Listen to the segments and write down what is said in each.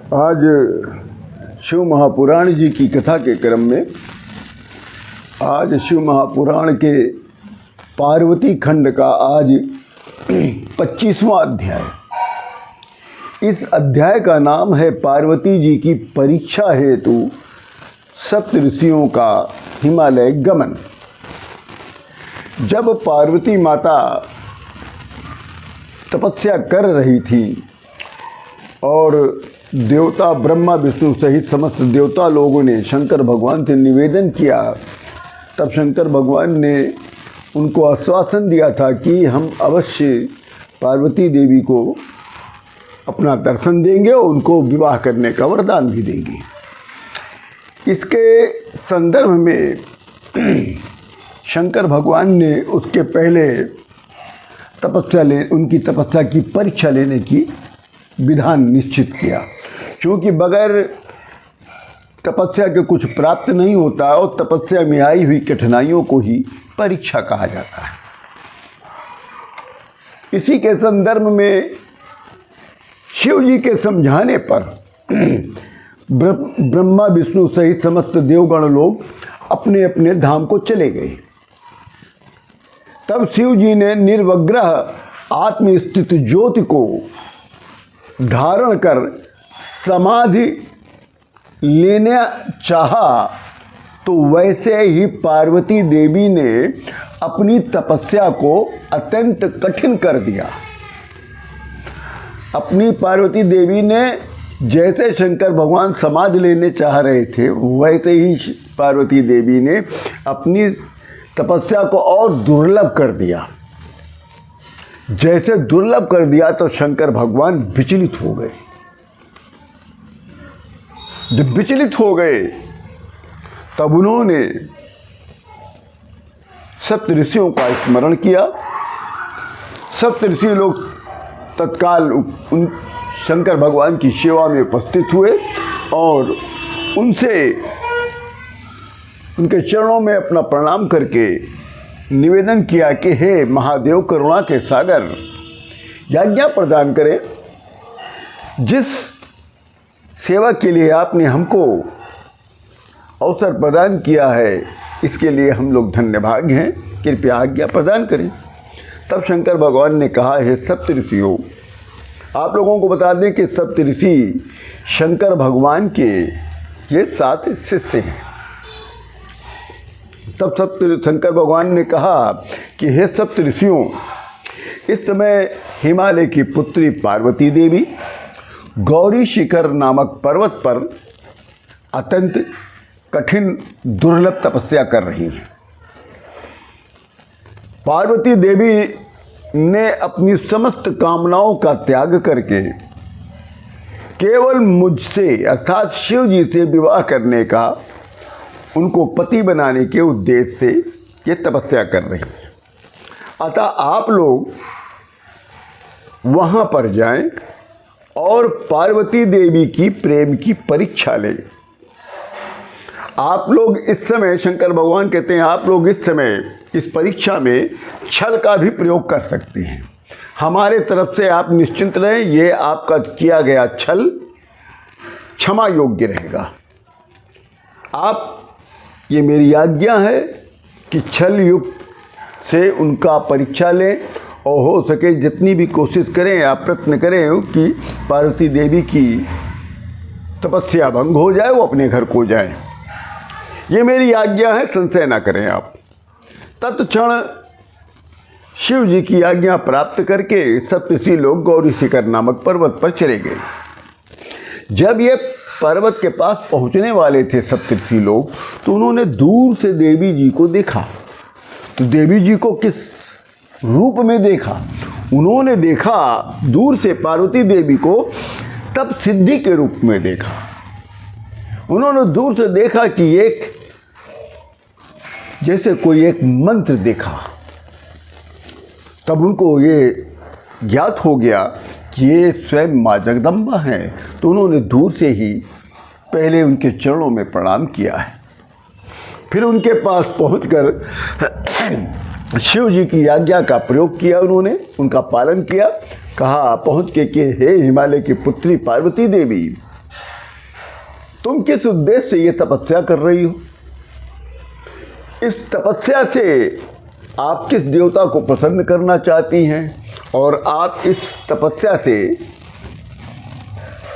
आज शिव महापुराण जी की कथा के क्रम में आज शिव महापुराण के पार्वती खंड का आज 25वां अध्याय। इस अध्याय का नाम है पार्वती जी की परीक्षा हेतु सप्त ऋषियों का हिमालय गमन। जब पार्वती माता तपस्या कर रही थी और देवता ब्रह्मा विष्णु सहित समस्त देवता लोगों ने शंकर भगवान से निवेदन किया, तब शंकर भगवान ने उनको आश्वासन दिया था कि हम अवश्य पार्वती देवी को अपना दर्शन देंगे और उनको विवाह करने का वरदान भी देंगे। इसके संदर्भ में शंकर भगवान ने उसके पहले उनकी तपस्या की परीक्षा लेने की विधान निश्चित किया, क्योंकि बगैर तपस्या के कुछ प्राप्त नहीं होता और तपस्या में आई हुई कठिनाइयों को ही परीक्षा कहा जाता है। इसी के संदर्भ में शिव जी के समझाने पर ब्रह्मा विष्णु सहित समस्त देवगण लोग अपने अपने धाम को चले गए। तब शिव जी ने निर्विग्रह आत्मस्थित ज्योति को धारण कर समाधि लेना चाहा, तो वैसे ही पार्वती देवी ने अपनी तपस्या को अत्यंत कठिन कर दिया। अपनी पार्वती देवी ने जैसे शंकर भगवान समाधि लेने चाह रहे थे, वैसे ही पार्वती देवी ने अपनी तपस्या को और दुर्लभ कर दिया। जैसे दुर्लभ कर दिया तो शंकर भगवान विचलित हो गए। जब विचलित हो गए तब उन्होंने सप्त ऋषियों का स्मरण किया। सप्त ऋषि लोग तत्काल उन शंकर भगवान की सेवा में उपस्थित हुए और उनसे उनके चरणों में अपना प्रणाम करके निवेदन किया कि हे महादेव करुणा के सागर, आज्ञा प्रदान करें। जिस सेवा के लिए आपने हमको अवसर प्रदान किया है, इसके लिए हम लोग धन्यभागी हैं, कृपया आज्ञा प्रदान करें। तब शंकर भगवान ने कहा, हे सप्त ऋषियों, आप लोगों को बता दें कि सप्त ऋषि शंकर भगवान के ये 7 शिष्य हैं। तब शंकर भगवान ने कहा कि हे सप्त ऋषियों, इस समय हिमालय की पुत्री पार्वती देवी गौरी शिखर नामक पर्वत पर अत्यंत कठिन दुर्लभ तपस्या कर रही हैं। पार्वती देवी ने अपनी समस्त कामनाओं का त्याग करके केवल मुझसे अर्थात शिव जी से विवाह करने का, उनको पति बनाने के उद्देश्य से ये तपस्या कर रही है। अतः आप लोग वहाँ पर जाएं और पार्वती देवी की प्रेम की परीक्षा लें। आप लोग इस समय, शंकर भगवान कहते हैं, आप लोग इस समय इस परीक्षा में छल का भी प्रयोग कर सकते हैं। हमारे तरफ से आप निश्चिंत रहें, ये आपका किया गया छल क्षमा योग्य रहेगा। आप, ये मेरी आज्ञा है कि छल युक्त से उनका परीक्षा लें और हो सके जितनी भी कोशिश करें, आप प्रयत्न करें कि पार्वती देवी की तपस्या भंग हो जाए, वो अपने घर को जाए। ये मेरी आज्ञा है, संशय ना करें आप। तत्क्षण शिव जी की आज्ञा प्राप्त करके सप्तऋषि लोग गौरी शिखर नामक पर्वत पर चले गए। जब ये पर्वत के पास पहुंचने वाले थे सप्तऋषि लोग, तो उन्होंने दूर से देवी जी को देखा। तो देवी जी को किस रूप में देखा? उन्होंने देखा दूर से पार्वती देवी को तब सिद्धि के रूप में देखा। उन्होंने दूर से देखा कि एक जैसे कोई एक मंत्र देखा। तब उनको ये ज्ञात हो गया कि ये स्वयं माँ जगदम्बा हैं। तो उन्होंने दूर से ही पहले उनके चरणों में प्रणाम किया है। फिर उनके पास पहुंचकर शिव जी की आज्ञा का प्रयोग किया, उन्होंने उनका पालन किया। कहा पहुँच के कि हे हिमालय की पुत्री पार्वती देवी, तुम किस उद्देश्य से ये तपस्या कर रही हो? इस तपस्या से आप किस देवता को प्रसन्न करना चाहती हैं और आप इस तपस्या से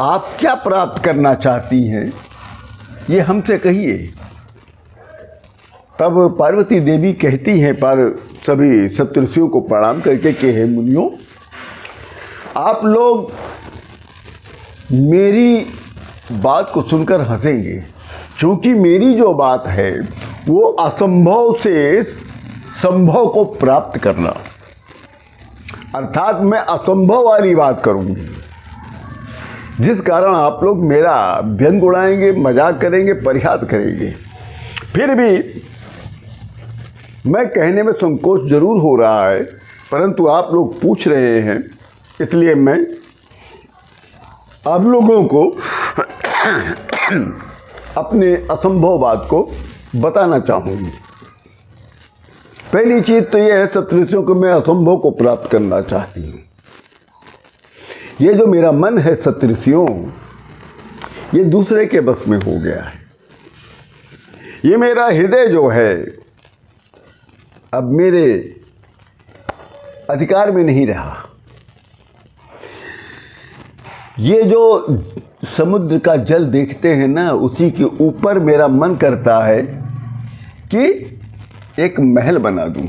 आप क्या प्राप्त करना चाहती हैं, ये हमसे कहिए। तब पार्वती देवी कहती हैं पर सभी सप्तऋषियों को प्रणाम करके कि हे मुनियों, आप लोग मेरी बात को सुनकर हंसेंगे, क्योंकि मेरी जो बात है वो असंभव से संभव को प्राप्त करना, अर्थात मैं असंभव वाली बात करूंगी, जिस कारण आप लोग मेरा व्यंग उड़ाएंगे, मजाक करेंगे, परिहास करेंगे। फिर भी मैं कहने में संकोच जरूर हो रहा है, परंतु आप लोग पूछ रहे हैं, इसलिए मैं आप लोगों को अपने असंभव बात को बताना चाहूँगी। पहली चीज़ तो यह है, सप्तऋषियों को मैं असंभव को प्राप्त करना चाहती हूँ। ये जो मेरा मन है सप्तऋषियों, ये दूसरे के बस में हो गया है। ये मेरा हृदय जो है अब मेरे अधिकार में नहीं रहा। ये जो समुद्र का जल देखते हैं ना, उसी के ऊपर मेरा मन करता है कि एक महल बना दूं।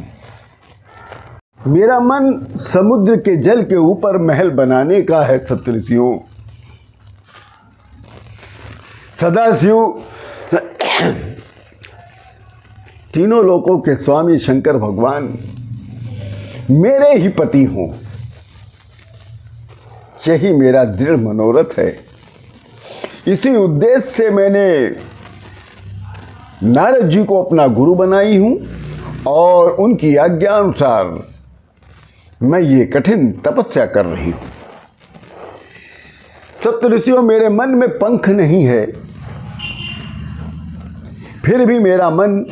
मेरा मन समुद्र के जल के ऊपर महल बनाने का है सप्तऋषियों। सदाशिव तीनों लोकों के स्वामी शंकर भगवान मेरे ही पति हों, यही मेरा दृढ़ मनोरथ है। इसी उद्देश्य से मैंने नारद जी को अपना गुरु बनाई हूँ और उनकी आज्ञा अनुसार मैं ये कठिन तपस्या कर रही हूँ। सप्तऋषियों, मेरे मन में पंख नहीं है, फिर भी मेरा मन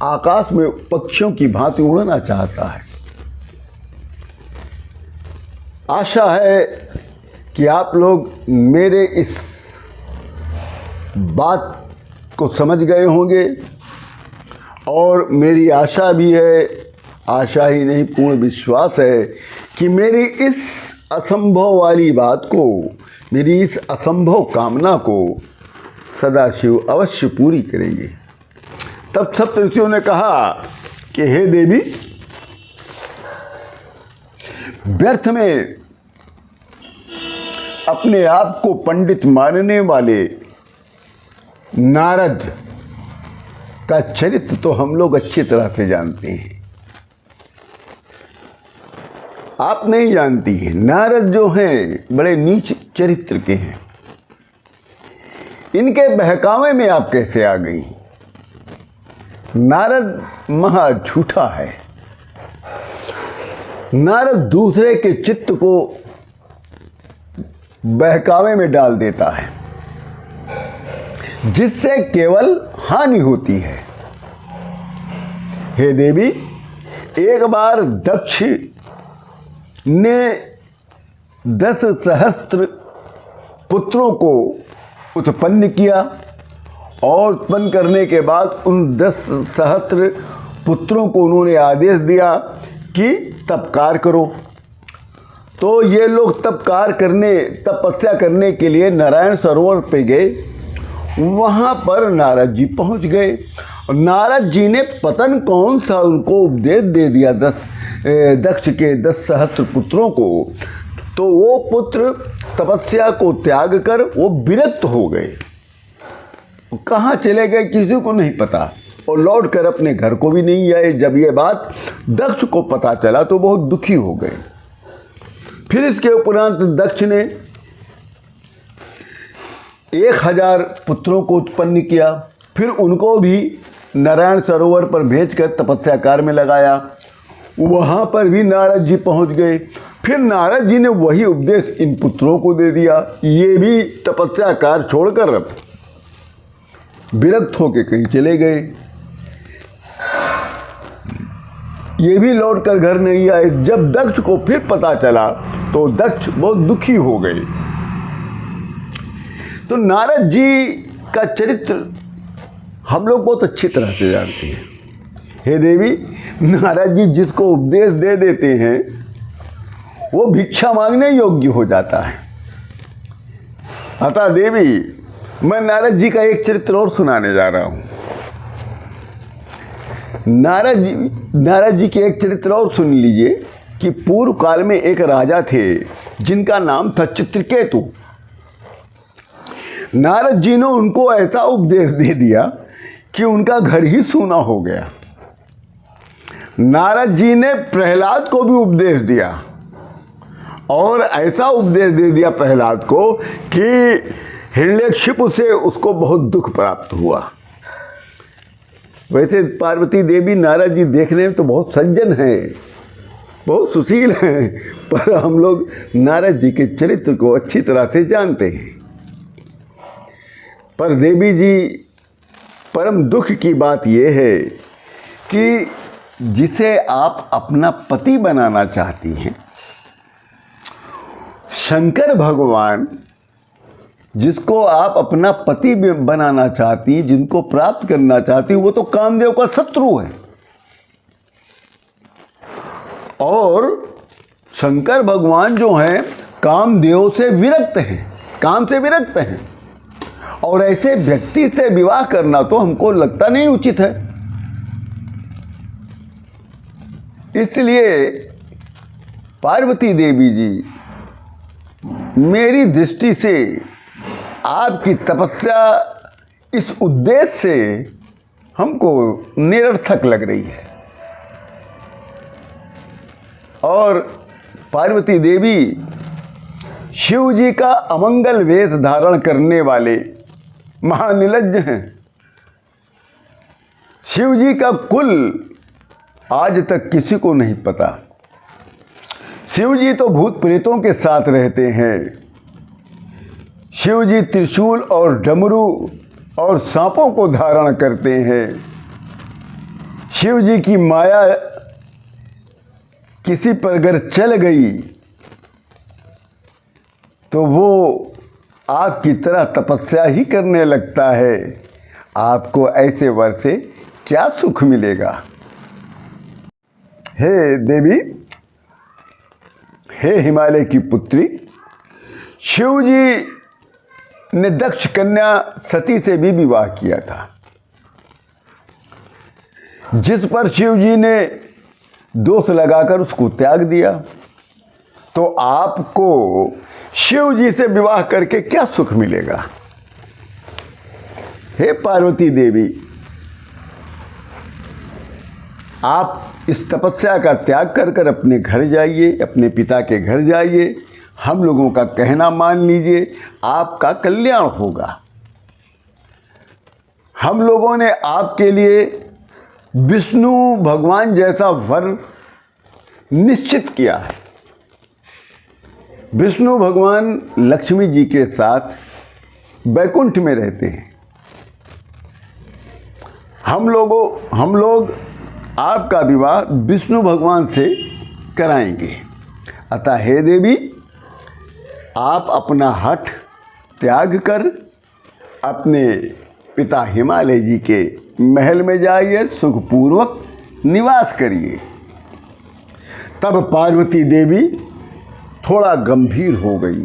आकाश में पक्षियों की भांति उड़ना चाहता है। आशा है कि आप लोग मेरे इस बात को समझ गए होंगे और मेरी आशा भी है, आशा ही नहीं पूर्ण विश्वास है कि मेरी इस असंभव वाली बात को, मेरी इस असंभव कामना को सदाशिव अवश्य पूरी करेंगे। तब सप्तऋषियों ने कहा कि हे देवी, व्यर्थ में अपने आप को पंडित मानने वाले नारद का चरित्र तो हम लोग अच्छी तरह से जानते हैं। आप नहीं जानती हैं, नारद जो हैं बड़े नीच चरित्र के हैं। इनके बहकावे में आप कैसे आ गई? नारद महा झूठा है। नारद दूसरे के चित्त को बहकावे में डाल देता है, जिससे केवल हानि होती है। हे देवी, एक बार दक्ष ने 10 सहस्त्र पुत्रों को उत्पन्न किया और उत्पन्न करने के बाद उन 10 सहस्त्र पुत्रों को उन्होंने आदेश दिया कि तपकार करो। तो ये लोग तपस्या करने के लिए नारायण सरोवर पे गए। वहाँ पर नारद जी पहुँच गए और नारद जी ने पतन कौन सा उनको उपदेश दे दिया दक्ष के 10 सहस्त्र पुत्रों को। तो वो पुत्र तपस्या को त्याग कर वो विरक्त हो गए। कहाँ चले गए किसी को नहीं पता और लौट कर अपने घर को भी नहीं आए। जब ये बात दक्ष को पता चला तो बहुत दुखी हो गए। फिर इसके उपरांत दक्ष ने 1000 पुत्रों को उत्पन्न किया। फिर उनको भी नारायण सरोवर पर भेजकर तपस्या कार्य में लगाया। वहाँ पर भी नारद जी पहुँच गए। फिर नारद जी ने वही उपदेश इन पुत्रों को दे दिया। ये भी तपस्या कार्य छोड़कर विरक्त होकर कहीं चले गए। ये भी लौटकर घर नहीं आए। जब दक्ष को फिर पता चला तो दक्ष बहुत दुखी हो गए। तो नारद जी का चरित्र हम लोग बहुत अच्छी तरह से जानते हैं। हे देवी, नारद जी जिसको उपदेश दे देते हैं वो भिक्षा मांगने योग्य हो जाता है। अतः देवी, मैं नारद जी का एक चरित्र और सुनाने जा रहा हूँ। नारद जी के एक चरित्र और सुन लीजिए कि पूर्व काल में एक राजा थे जिनका नाम था चित्रकेतु। नारद जी ने उनको ऐसा उपदेश दे दिया कि उनका घर ही सूना हो गया। नारद जी ने प्रहलाद को भी उपदेश दिया और ऐसा उपदेश दे दिया प्रहलाद को कि हिरण्यकशिपु से उसको बहुत दुख प्राप्त हुआ। वैसे पार्वती देवी नारद जी देखने में तो बहुत सज्जन हैं, बहुत सुशील हैं, पर हम लोग नारद जी के चरित्र को अच्छी तरह से जानते हैं। पर देवी जी, परम दुख की बात यह है कि जिसे आप अपना पति बनाना चाहती हैं, शंकर भगवान जिसको आप अपना पति बनाना चाहती, जिनको प्राप्त करना चाहती, वो तो कामदेव का शत्रु है। और शंकर भगवान जो हैं कामदेव से विरक्त हैं, काम से विरक्त हैं, और ऐसे व्यक्ति से विवाह करना तो हमको लगता नहीं उचित है। इसलिए पार्वती देवी जी, मेरी दृष्टि से आपकी तपस्या इस उद्देश्य से हमको निरर्थक लग रही है। और पार्वती देवी शिव जी का अमंगल वेश धारण करने वाले महानिलज्ज हैं। शिव जी का कुल आज तक किसी को नहीं पता। शिव जी तो भूत प्रेतों के साथ रहते हैं। शिव जी त्रिशूल और डमरू और सांपों को धारण करते हैं। शिव जी की माया किसी पर अगर चल गई तो वो आपकी तरह तपस्या ही करने लगता है। आपको ऐसे वर से क्या सुख मिलेगा? हे देवी, हे हिमालय की पुत्री, शिव जी ने दक्ष कन्या सती से भी विवाह किया था, जिस पर शिव जी ने दोष लगाकर उसको त्याग दिया। तो आपको शिव जी से विवाह करके क्या सुख मिलेगा? हे पार्वती देवी, आप इस तपस्या का त्याग कर कर अपने घर जाइए, अपने पिता के घर जाइए। हम लोगों का कहना मान लीजिए, आपका कल्याण होगा। हम लोगों ने आपके लिए विष्णु भगवान जैसा वर निश्चित किया है। विष्णु भगवान लक्ष्मी जी के साथ वैकुंठ में रहते हैं। हम लोग आपका विवाह विष्णु भगवान से कराएंगे। अतः हे देवी, आप अपना हठ त्याग कर अपने पिता हिमालय जी के महल में जाइए, सुखपूर्वक निवास करिए। तब पार्वती देवी थोड़ा गंभीर हो गई।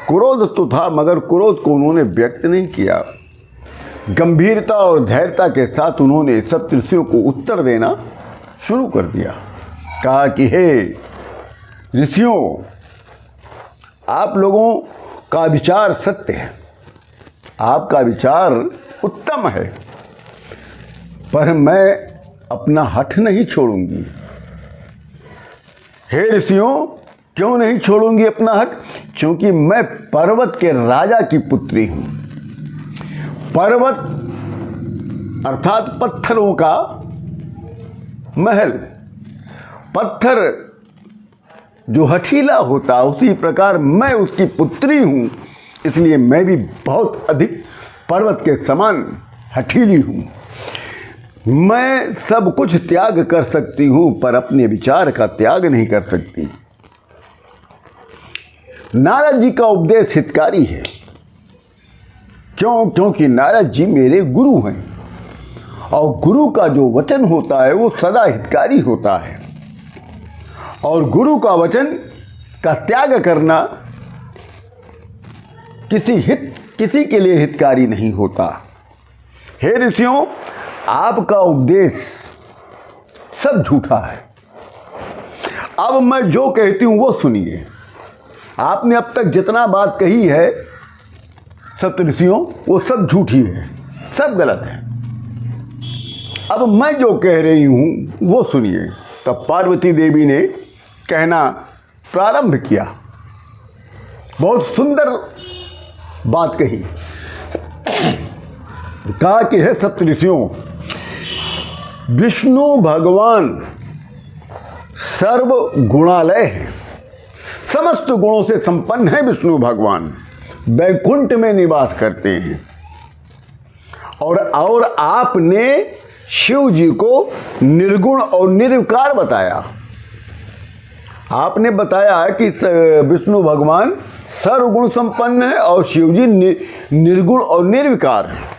क्रोध तो था, मगर क्रोध को उन्होंने व्यक्त नहीं किया। गंभीरता और धैर्यता के साथ उन्होंने सप्तऋषियों को उत्तर देना शुरू कर दिया। कहा कि हे ऋषियों, आप लोगों का विचार सत्य है, आपका विचार उत्तम है, पर मैं अपना हठ नहीं छोड़ूंगी। हे ऋषियों, क्यों नहीं छोड़ूंगी अपना हठ? क्योंकि मैं पर्वत के राजा की पुत्री हूं। पर्वत अर्थात पत्थरों का महल। पत्थर जो हठीला होता, उसी प्रकार मैं उसकी पुत्री हूँ, इसलिए मैं भी बहुत अधिक पर्वत के समान हठीली हूँ। मैं सब कुछ त्याग कर सकती हूँ, पर अपने विचार का त्याग नहीं कर सकती। नारद जी का उपदेश हितकारी है। क्यों? क्योंकि नारद जी मेरे गुरु हैं और गुरु का जो वचन होता है वो सदा हितकारी होता है और गुरु का वचन का त्याग करना किसी के लिए हितकारी नहीं होता। हे ऋषियों, आपका उपदेश सब झूठा है। अब मैं जो कहती हूँ वो सुनिए। आपने अब तक जितना बात कही है सप्त ऋषियों, वो सब झूठी है, सब गलत है। अब मैं जो कह रही हूँ वो सुनिए। तब पार्वती देवी ने कहना प्रारंभ किया। बहुत सुंदर बात कही। कहा कि हे सप्त ऋषियों, विष्णु भगवान सर्व गुणालय है, समस्त गुणों से संपन्न है। विष्णु भगवान वैकुंठ में निवास करते हैं और आपने शिव जी को निर्गुण और निर्विकार बताया। आपने बताया कि विष्णु भगवान सर्वगुण संपन्न है और शिव जी निर्गुण और निर्विकार है।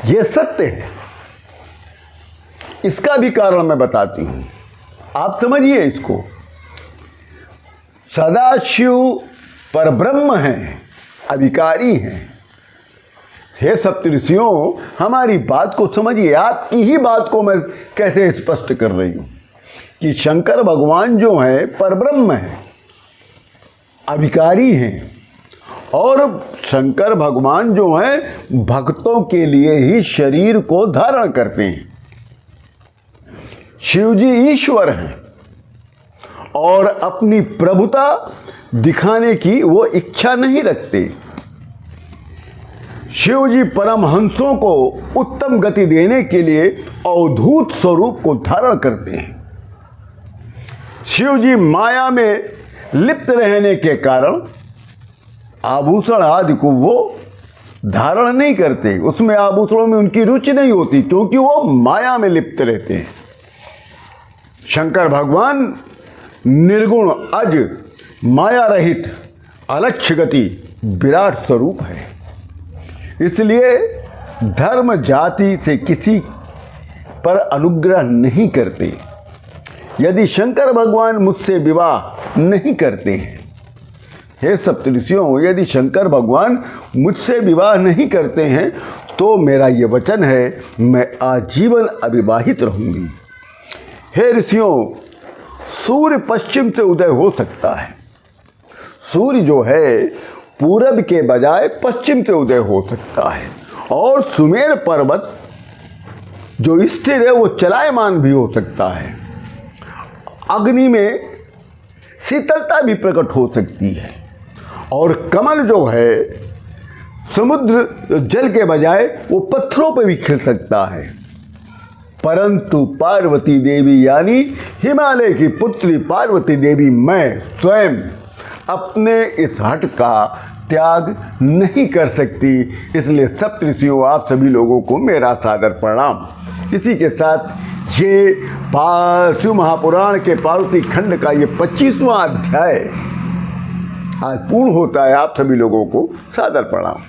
यह सत्य है। इसका भी कारण मैं बताती हूँ, आप समझिए इसको। सदाशिव परब्रह्म हैं, अविकारी हैं। हे सप्त ऋषियों, हमारी बात को समझिए। आपकी ही बात को मैं कैसे स्पष्ट कर रही हूँ कि शंकर भगवान जो हैं परब्रह्म हैं, अविकारी हैं और शंकर भगवान जो हैं भक्तों के लिए ही शरीर को धारण करते हैं। शिव जी ईश्वर हैं और अपनी प्रभुता दिखाने की वो इच्छा नहीं रखते। शिव जी परमहंसों को उत्तम गति देने के लिए अवधूत स्वरूप को धारण करते हैं। शिव जी माया में लिप्त रहने के कारण आभूषण आदि को वो धारण नहीं करते। उसमें आभूषणों में उनकी रुचि नहीं होती क्योंकि वो माया में लिप्त रहते हैं। शंकर भगवान निर्गुण अज माया रहित अलक्ष्य गति विराट स्वरूप है। इसलिए धर्म जाति से किसी पर अनुग्रह नहीं करते। यदि शंकर भगवान मुझसे विवाह नहीं करते हैं, हे सप्तऋषियों, यदि शंकर भगवान मुझसे विवाह नहीं करते हैं तो मेरा ये वचन है, मैं आजीवन अविवाहित रहूँगी। हे ऋषियों, सूर्य पश्चिम से उदय हो सकता है। सूर्य जो है पूरब के बजाय पश्चिम से उदय हो सकता है और सुमेर पर्वत जो स्थिर है वो चलायमान भी हो सकता है। अग्नि में शीतलता भी प्रकट हो सकती है और कमल जो है समुद्र जल के बजाय वो पत्थरों पर भी खिल सकता है। परंतु पार्वती देवी यानी हिमालय की पुत्री पार्वती देवी मैं स्वयं अपने इस हट का त्याग नहीं कर सकती। इसलिए सप्तऋषियों, आप सभी लोगों को मेरा सादर प्रणाम। इसी के साथ ये शिव महापुराण के पार्वती खंड का ये 25वां अध्याय आज पूर्ण होता है। आप सभी लोगों को सादर प्रणाम।